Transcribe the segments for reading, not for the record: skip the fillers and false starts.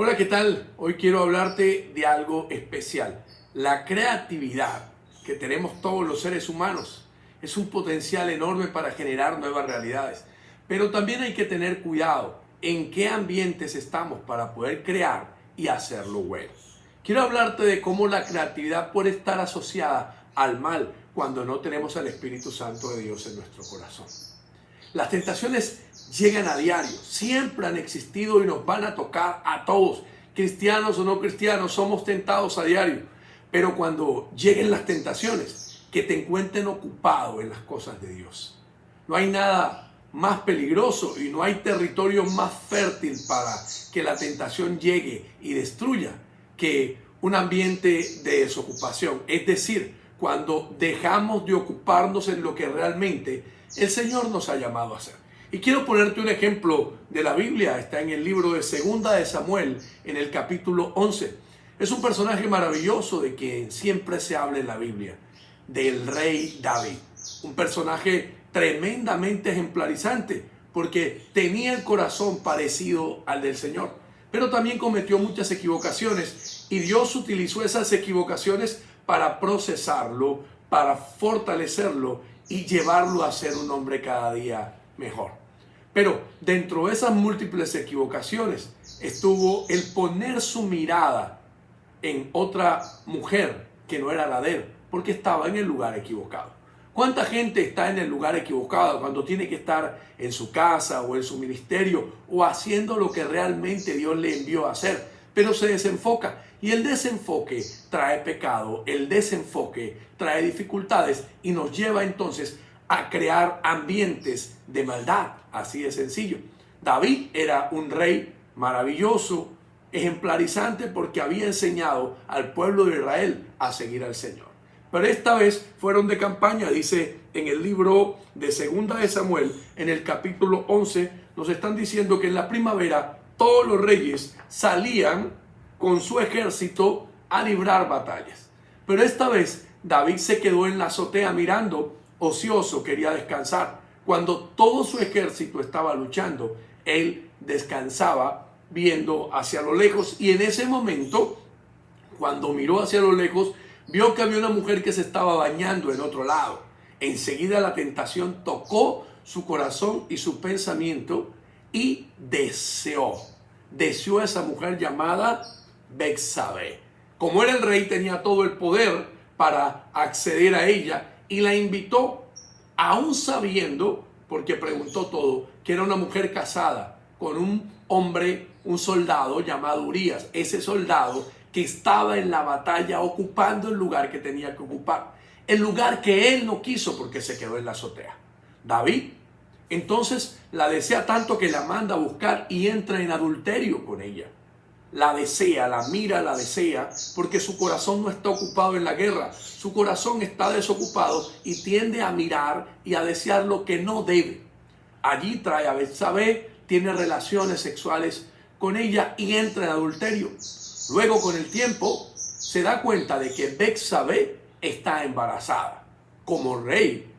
Hola, ¿qué tal? Hoy quiero hablarte de algo especial. La creatividad que tenemos todos los seres humanos es un potencial enorme para generar nuevas realidades. Pero también hay que tener cuidado en qué ambientes estamos para poder crear y hacerlo bueno. Quiero hablarte de cómo la creatividad puede estar asociada al mal cuando no tenemos al Espíritu Santo de Dios en nuestro corazón. Las tentaciones llegan a diario, siempre han existido y nos van a tocar a todos, cristianos o no cristianos, somos tentados a diario. Pero cuando lleguen las tentaciones, que te encuentren ocupado en las cosas de Dios. No hay nada más peligroso y no hay territorio más fértil para que la tentación llegue y destruya que un ambiente de desocupación. Es decir, cuando dejamos de ocuparnos en lo que realmente el Señor nos ha llamado a hacer. Y quiero ponerte un ejemplo de la Biblia. Está en el libro de Segunda de Samuel, en el capítulo 11. Es un personaje maravilloso de quien siempre se habla en la Biblia, del rey David. Un personaje tremendamente ejemplarizante, porque tenía el corazón parecido al del Señor. Pero también cometió muchas equivocaciones y Dios utilizó esas equivocaciones para procesarlo, para fortalecerlo y llevarlo a ser un hombre cada día mejor. Pero dentro de esas múltiples equivocaciones estuvo el poner su mirada en otra mujer que no era la de él, porque estaba en el lugar equivocado. ¿Cuánta gente está en el lugar equivocado cuando tiene que estar en su casa o en su ministerio o haciendo lo que realmente Dios le envió a hacer? Pero se desenfoca y el desenfoque trae pecado, el desenfoque trae dificultades y nos lleva entonces a crear ambientes de maldad, así de sencillo. David era un rey maravilloso, ejemplarizante porque había enseñado al pueblo de Israel a seguir al Señor. Pero esta vez fueron de campaña, dice en el libro de Segunda de Samuel, en el capítulo 11, nos están diciendo que en la primavera todos los reyes salían con su ejército a librar batallas. Pero esta vez David se quedó en la azotea mirando, ocioso, quería descansar. Cuando todo su ejército estaba luchando, él descansaba viendo hacia lo lejos y en ese momento, cuando miró hacia lo lejos, vio que había una mujer que se estaba bañando en otro lado. Enseguida la tentación tocó su corazón y su pensamiento y deseó a esa mujer llamada Betsabé. Como era el rey, tenía todo el poder para acceder a ella y la invitó, aún sabiendo, porque preguntó todo, que era una mujer casada con un hombre, un soldado llamado Urías. Ese soldado que estaba en la batalla ocupando el lugar que tenía que ocupar, el lugar que él no quiso porque se quedó en la azotea. David entonces la desea tanto que la manda a buscar y entra en adulterio con ella. La desea, la mira, la desea, porque su corazón no está ocupado en la guerra, su corazón está desocupado y tiende a mirar y a desear lo que no debe. Allí trae a Betsabé, tiene relaciones sexuales con ella y entra en adulterio. Luego, con el tiempo, se da cuenta de que Betsabé está embarazada. Como rey,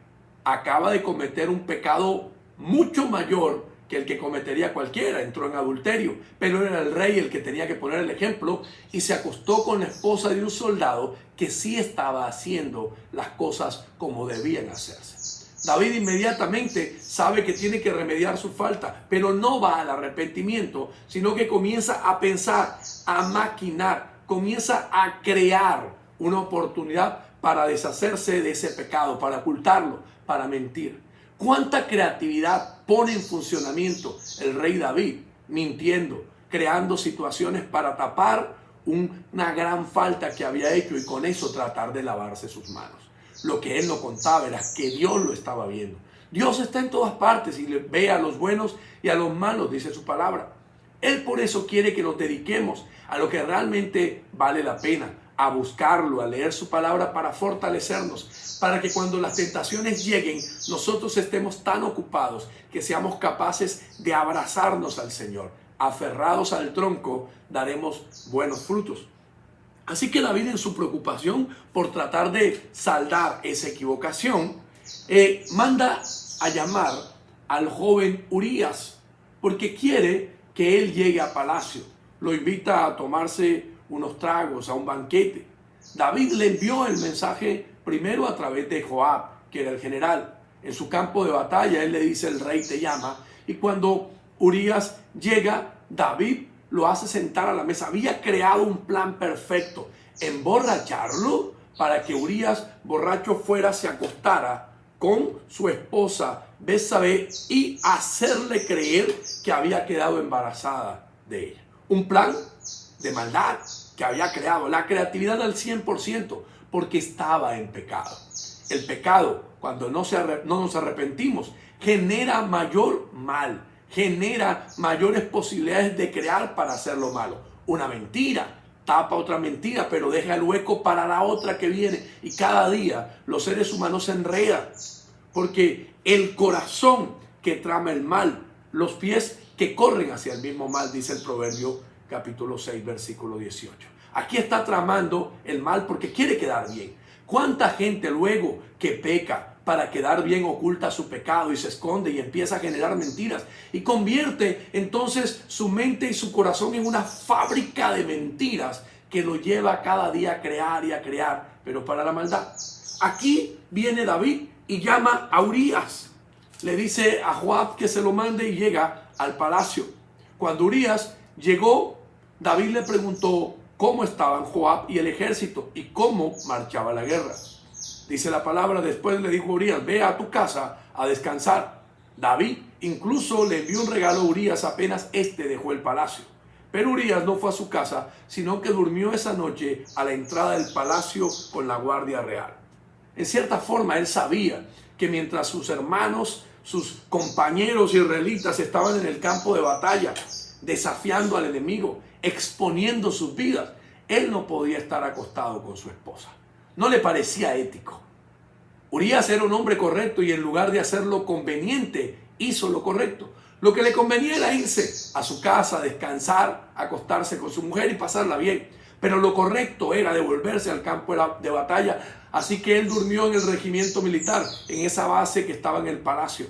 acaba de cometer un pecado mucho mayor que el que cometería cualquiera. Entró en adulterio, pero era el rey el que tenía que poner el ejemplo y se acostó con la esposa de un soldado que sí estaba haciendo las cosas como debían hacerse. David inmediatamente sabe que tiene que remediar su falta, pero no va al arrepentimiento, sino que comienza a pensar, a maquinar, comienza a crear una oportunidad para deshacerse de ese pecado, para ocultarlo, para mentir. ¿Cuánta creatividad pone en funcionamiento el rey David? Mintiendo, creando situaciones para tapar una gran falta que había hecho y con eso tratar de lavarse sus manos. Lo que él no contaba era que Dios lo estaba viendo. Dios está en todas partes y ve a los buenos y a los malos, dice su palabra. Él por eso quiere que nos dediquemos a lo que realmente vale la pena, a buscarlo, a leer su palabra para fortalecernos, para que cuando las tentaciones lleguen, nosotros estemos tan ocupados que seamos capaces de abrazarnos al Señor. Aferrados al tronco, daremos buenos frutos. Así que David, en su preocupación por tratar de saldar esa equivocación, manda a llamar al joven Urías, porque quiere que él llegue a palacio. lo invita a tomarse unos tragos, a un banquete. David le envió el mensaje primero a través de Joab, que era el general. En su campo de batalla, él le dice: el rey te llama. Y cuando Urías llega, David lo hace sentar a la mesa. Había creado un plan perfecto: emborracharlo para que Urías, borracho fuera, se acostara con su esposa Betsabé y hacerle creer que había quedado embarazada de ella. Un plan de maldad que había creado, la creatividad al 100%, porque estaba en pecado. El pecado, cuando no nos arrepentimos, genera mayor mal, genera mayores posibilidades de crear para hacer lo malo. Una mentira tapa otra mentira, pero deja el hueco para la otra que viene. Y cada día los seres humanos se enredan, porque el corazón que trama el mal, los pies que corren hacia el mismo mal, dice el Proverbio capítulo 6, versículo 18. Aquí está tramando el mal porque quiere quedar bien. ¿Cuánta gente luego que peca para quedar bien oculta su pecado y se esconde y empieza a generar mentiras y convierte entonces su mente y su corazón en una fábrica de mentiras que lo lleva cada día a crear, pero para la maldad? Aquí viene David y llama a Urías. Le dice a Joab que se lo mande y llega al palacio. Cuando Urías llegó, David le preguntó cómo estaban Joab y el ejército y cómo marchaba la guerra. Dice la palabra: después le dijo a Urías: ve a tu casa a descansar. David incluso le envió un regalo a Urías apenas dejó el palacio. Pero Urías no fue a su casa, sino que durmió esa noche a la entrada del palacio con la guardia real. En cierta forma, él sabía que mientras sus hermanos, sus compañeros israelitas estaban en el campo de batalla, desafiando al enemigo, exponiendo sus vidas, él no podía estar acostado con su esposa. No le parecía ético. Urías era un hombre correcto y en lugar de hacerlo conveniente, hizo lo correcto. Lo que le convenía era irse a su casa, descansar, acostarse con su mujer y pasarla bien. Pero lo correcto era devolverse al campo de batalla. Así que él durmió en el regimiento militar, en esa base que estaba en el palacio.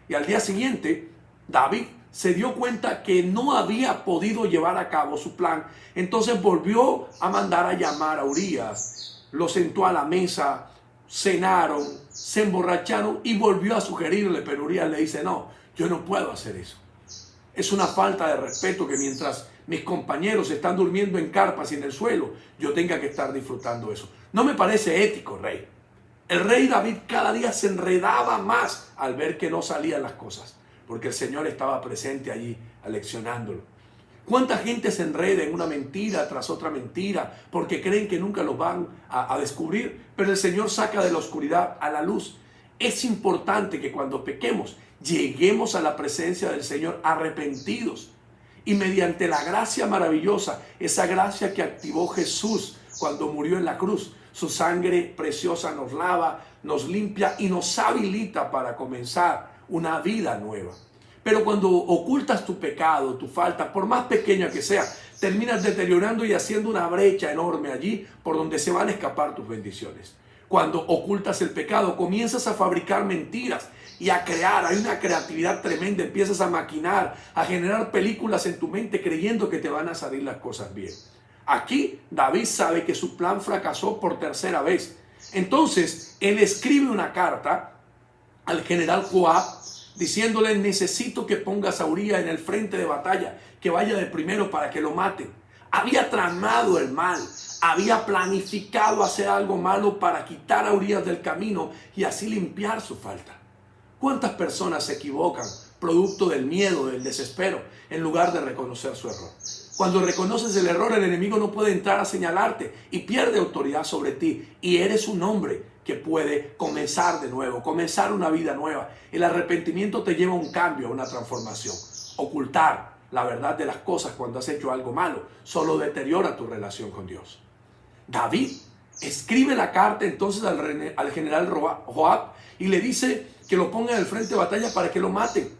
Y al día siguiente, David se dio cuenta que no había podido llevar a cabo su plan. Entonces volvió a mandar a llamar a Urías. Lo sentó a la mesa, cenaron, se emborracharon y volvió a sugerirle. Pero Urías le dice: no, yo no puedo hacer eso. Es una falta de respeto que mientras mis compañeros están durmiendo en carpas y en el suelo, yo tenga que estar disfrutando eso. No me parece ético, rey. El rey David cada día se enredaba más al ver que no salían las cosas, porque el Señor estaba presente allí, aleccionándolo. ¿Cuánta gente se enreda en una mentira tras otra mentira porque creen que nunca lo van a descubrir? Pero el Señor saca de la oscuridad a la luz. Es importante que cuando pequemos, lleguemos a la presencia del Señor arrepentidos. Y mediante la gracia maravillosa, esa gracia que activó Jesús cuando murió en la cruz, su sangre preciosa nos lava, nos limpia y nos habilita para comenzar una vida nueva. Pero cuando ocultas tu pecado, tu falta, por más pequeña que sea, terminas deteriorando y haciendo una brecha enorme allí por donde se van a escapar tus bendiciones. Cuando ocultas el pecado, comienzas a fabricar mentiras y a crear. Hay una creatividad tremenda, empiezas a maquinar, a generar películas en tu mente creyendo que te van a salir las cosas bien. Aquí David sabe que su plan fracasó por tercera vez. Entonces él escribe una carta al general Joab diciéndole: necesito que pongas a Urías en el frente de batalla, que vaya de primero para que lo maten. Había tramado el mal, había planificado hacer algo malo para quitar a Urías del camino y así limpiar su falta. ¿Cuántas personas se equivocan producto del miedo, del desespero, en lugar de reconocer su error? Cuando reconoces el error, el enemigo no puede entrar a señalarte y pierde autoridad sobre ti. Y eres un hombre que puede comenzar de nuevo, comenzar una vida nueva. El arrepentimiento te lleva a un cambio, a una transformación. Ocultar la verdad de las cosas cuando has hecho algo malo solo deteriora tu relación con Dios. David escribe la carta entonces al general Joab y le dice que lo ponga en el frente de batalla para que lo maten.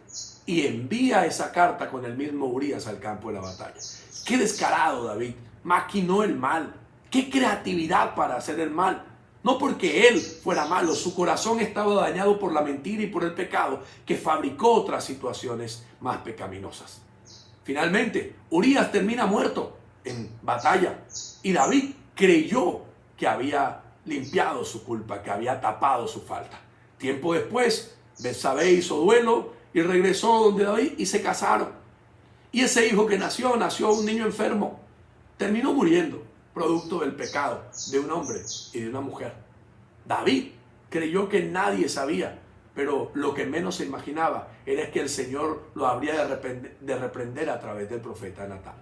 Y envía esa carta con el mismo Urías al campo de la batalla. Qué descarado David, maquinó el mal. Qué creatividad para hacer el mal. No porque él fuera malo, su corazón estaba dañado por la mentira y por el pecado que fabricó otras situaciones más pecaminosas. Finalmente, Urías termina muerto en batalla y David creyó que había limpiado su culpa, que había tapado su falta. Tiempo después, Betsabé hizo duelo y regresó donde David y se casaron. Y ese hijo que nació un niño enfermo. Terminó muriendo, producto del pecado de un hombre y de una mujer. David creyó que nadie sabía, pero lo que menos se imaginaba era que el Señor lo habría de reprender a través del profeta Natán.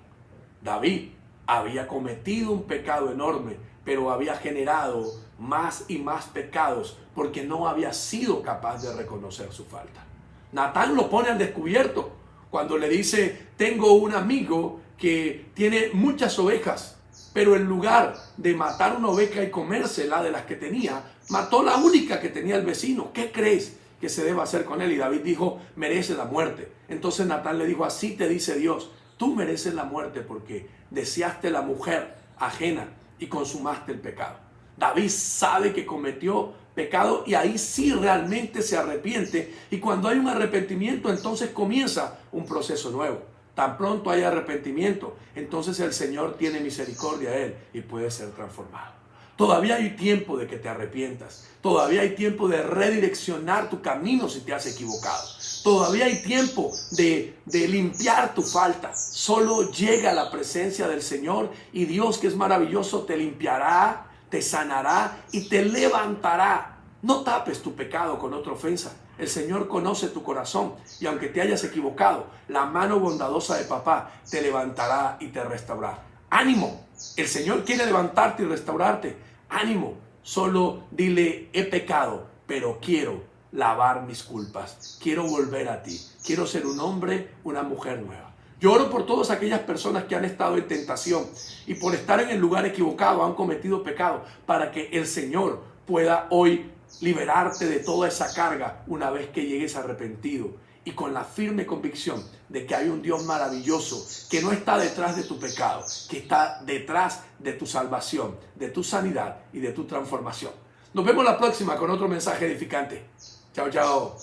David había cometido un pecado enorme, pero había generado más y más pecados porque no había sido capaz de reconocer su falta. Natán lo pone al descubierto cuando le dice: tengo un amigo que tiene muchas ovejas, pero en lugar de matar una oveja y comérsela de las que tenía, mató la única que tenía el vecino. ¿Qué crees que se debe hacer con él? Y David dijo: merece la muerte. Entonces Natán le dijo: así te dice Dios, tú mereces la muerte porque deseaste la mujer ajena y consumaste el pecado. David sabe que cometió pecado y ahí sí realmente se arrepiente, y cuando hay un arrepentimiento entonces comienza un proceso nuevo. Tan pronto hay arrepentimiento, entonces el Señor tiene misericordia de él y puede ser transformado. Todavía hay tiempo de que te arrepientas. Todavía hay tiempo de redireccionar tu camino si te has equivocado. Todavía hay tiempo de limpiar tu falta. Solo llega a la presencia del Señor y Dios, que es maravilloso, te limpiará, te sanará y te levantará. No tapes tu pecado con otra ofensa. El Señor conoce tu corazón y aunque te hayas equivocado, la mano bondadosa de papá te levantará y te restaurará. ¡Ánimo! El Señor quiere levantarte y restaurarte. ¡Ánimo! Solo dile: he pecado, pero quiero lavar mis culpas. Quiero volver a ti. Quiero ser un hombre, una mujer nueva. Yo oro por todas aquellas personas que han estado en tentación y por estar en el lugar equivocado han cometido pecado, para que el Señor pueda hoy liberarte de toda esa carga una vez que llegues arrepentido y con la firme convicción de que hay un Dios maravilloso que no está detrás de tu pecado, que está detrás de tu salvación, de tu sanidad y de tu transformación. Nos vemos la próxima con otro mensaje edificante. Chao, chao.